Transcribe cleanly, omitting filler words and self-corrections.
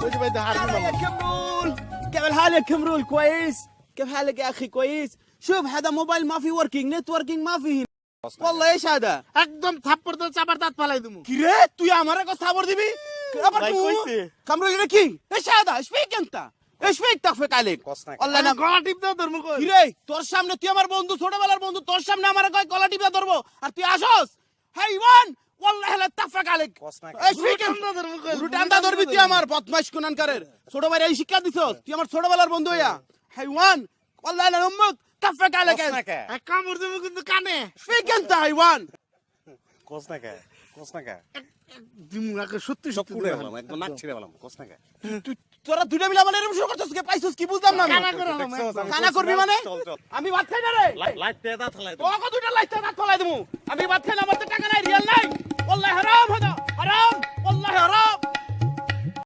وجه بيد هلا يا حرب كمرول. كيف الحال يا كمرول؟ كويس؟ كيف حالك يا اخي؟ كويس. شوف هذا موبايل ما في وركينج، نت وركينج ما في هنا. والله ايش هذا؟ একদম থাপ্পড় তো চাপার দাঁত ফালাই দিমু কি রে তুই আমারে কষ্ট খবর দিবি আবার ভাই তুই কইছে। কামরুল এটা কি ايش هذا ايش فيك انت ايش فيك تخفق عليك والله না انا গলা টিপ দাও ধর্ম কই কি রে তোর সামনে তুই আমার বন্ধু ছোটবেলার বন্ধু তোর সামনে আমারে কয় গলা টিপে ধরবো আর তুই আসস হাইওয়ান والله لا تخفق عليك ايش فيك রুটান্দা ধরবি তুই আমার বদমাশ কুনানকারের ছোট ভাই এই শিক্ষা দিছস তুই আমার ছোটবেলার বন্ধু হইয়া হাইওয়ান والله لا امك تخفق عليك এক কামড় দেবো কিন্তু কানে ايش فيك انت حيوان দিমু আগে সত্যি সত্যি তুই তোরা দুইটা মিলে আমার এরকম শুরু করছিস কে পাইছিস কি বুঝলাম না আমি। কানা করে হলাম কানা করবি মানে আমি ভাত খাই না রে লাইট তোকে দুইটা লাইটটা দাঁত ফলাই দেবো আমি ভাত খাই না আমার তো টাকা নাই রিয়াল নাই والله حرام هذا حرام والله حرام